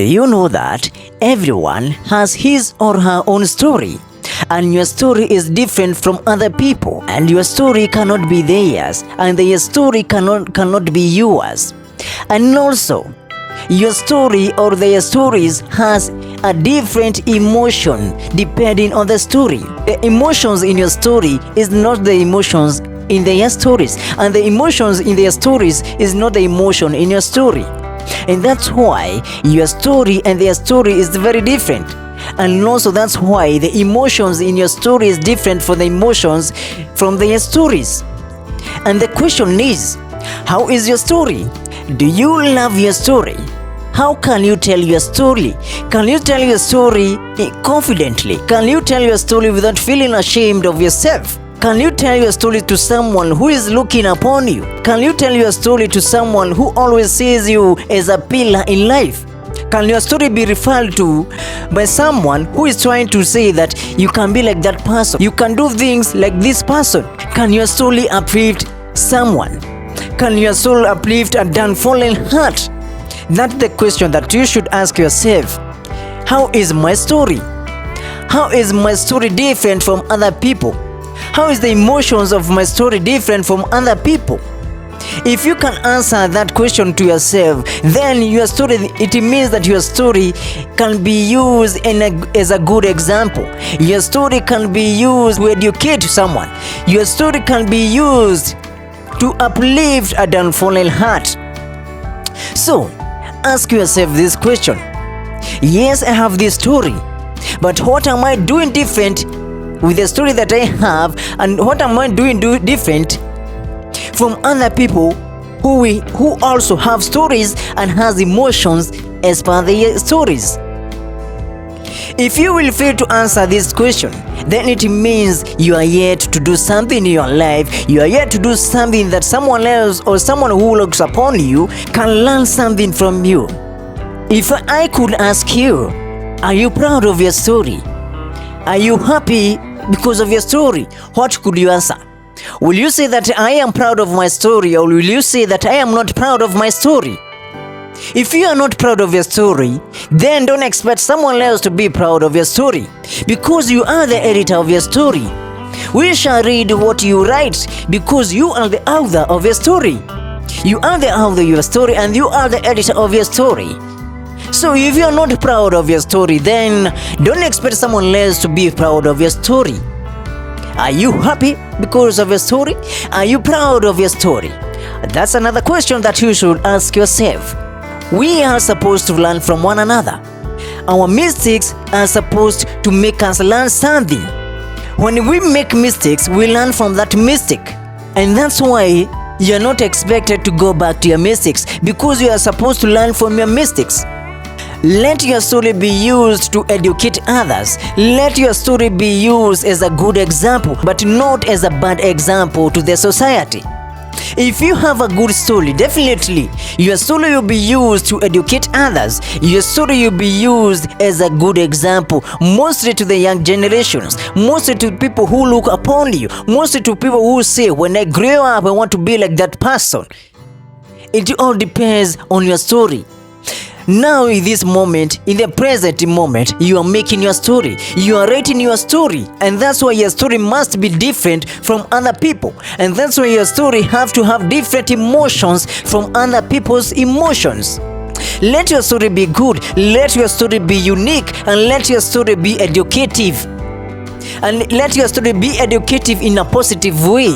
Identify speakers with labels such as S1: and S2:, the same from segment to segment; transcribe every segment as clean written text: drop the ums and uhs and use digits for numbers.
S1: Do you know that everyone has his or her own story? And your story is different from other people, and your story cannot be theirs, and their story cannot be yours. And also, your story or their stories has a different emotion depending on the story. The emotions in your story is not the emotions in their stories, and the emotions in their stories is not the emotion in your story. And that's why your story and their story is very different. And also that's why the emotions in your story is different from the emotions from their stories. And the question is, how is your story? Do you love your story? How can you tell your story? Can you tell your story confidently? Can you tell your story without feeling ashamed of yourself? Can you tell your story to someone who is looking upon you? Can you tell your story to someone who always sees you as a pillar in life? Can your story be referred to by someone who is trying to say that you can be like that person? You can do things like this person. Can your story uplift someone? Can your soul uplift a downfallen heart? That's the question that you should ask yourself. How is my story? How is my story different from other people? How is the emotions of my story different from other people? If you can answer that question to yourself, then your story, it means that your story can be used as a good example. Your story can be used to educate someone. Your story can be used to uplift a downfallen heart. So, ask yourself this question. Yes, I have this story, but what am I doing different with the story that I have, and what am I doing different from other people who also have stories and has emotions as per their stories? If you will fail to answer this question, then it means you are yet to do something in your life. You are yet to do something that someone else or someone who looks upon you can learn something from you. If I could ask you, are you proud of your story? Are you happy because of your story? What could you answer? Will you say that I am proud of my story, or will you say that I am not proud of my story? If you are not proud of your story, then don't expect someone else to be proud of your story, because you are the editor of your story. We shall read what you write, because you are the author of your story. You are the author of your story, and you are the editor of your story. So if you are not proud of your story, then don't expect someone else to be proud of your story. Are you happy because of your story? Are you proud of your story? That's another question that you should ask yourself. We are supposed to learn from one another. Our mistakes are supposed to make us learn something. When we make mistakes, we learn from that mistake. And that's why you are not expected to go back to your mistakes, because you are supposed to learn from your mistakes. Let your story be used to educate others. Let your story be used as a good example, but not as a bad example to the society. If you have a good story, definitely your story will be used to educate others. Your story will be used as a good example, mostly to the young generations, mostly to people who look upon you, mostly to people who say, when I grow up, I want to be like that person. It all depends on your story. Now in this moment, in the present moment, you are making your story. You are writing your story. And that's why your story must be different from other people. And that's why your story have to have different emotions from other people's emotions. Let your story be good. Let your story be unique. And let your story be educative. And let your story be educative in a positive way.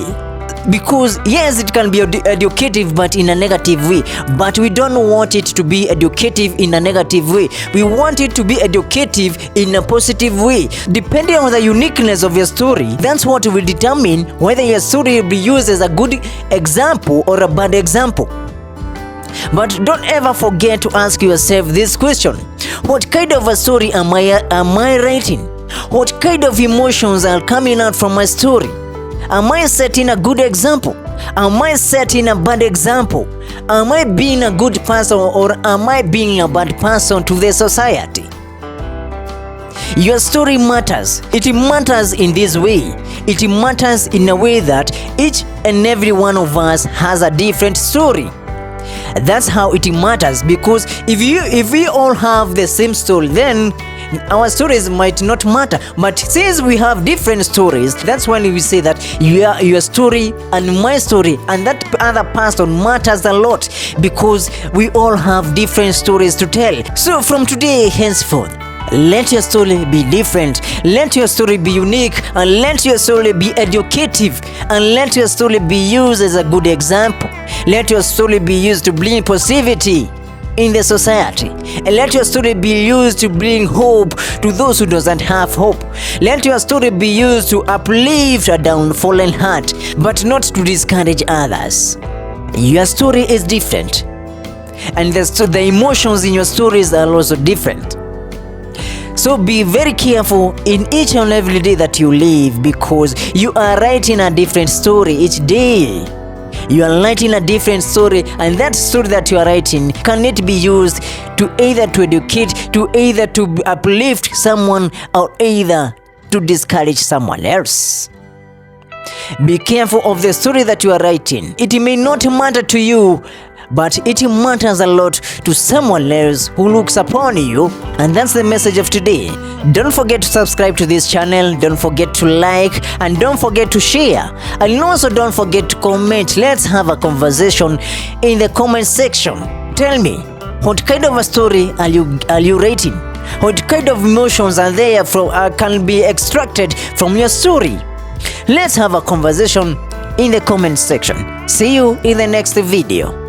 S1: Because yes, it can be educative but in a negative way, but we don't want it to be educative in a negative way. We want it to be educative in a positive way. Depending on the uniqueness of your story, that's what will determine whether your story will be used as a good example or a bad example. But don't ever forget to ask yourself this question: what kind of a story am I writing? What kind of emotions are coming out from my story? Am I setting a good example? Am I setting a bad example? Am I being a good person, or am I being a bad person to the society? Your story matters. It matters in this way. It matters in a way that each and every one of us has a different story. That's how it matters, because if we all have the same story, then our stories might not matter. But since we have different stories, that's when we say that your story and my story and that other person matters a lot, because we all have different stories to tell. So from today henceforth, let your story be different, let your story be unique, and let your story be educative, and let your story be used as a good example. Let your story be used to bring positivity in the society, and let your story be used to bring hope to those who doesn't have hope. Let your story be used to uplift a downfallen heart, but not to discourage others. Your story is different, and the emotions in your stories are also different. So be very careful in each and every day that you live, because you are writing a different story each day. You are writing a different story, and that story that you are writing cannot be used to either to educate, to either to uplift someone, or either to discourage someone else. Be careful of the story that you are writing. It may not matter to you, but it matters a lot to someone else who looks upon you. And that's the message of today. Don't forget to subscribe to this channel, don't forget to like, and don't forget to share, and also don't forget to comment. Let's have a conversation in the comment section. Tell me, what kind of a story are you writing? What kind of emotions are there can be extracted from your story? Let's have a conversation in the comment section. See you in the next video.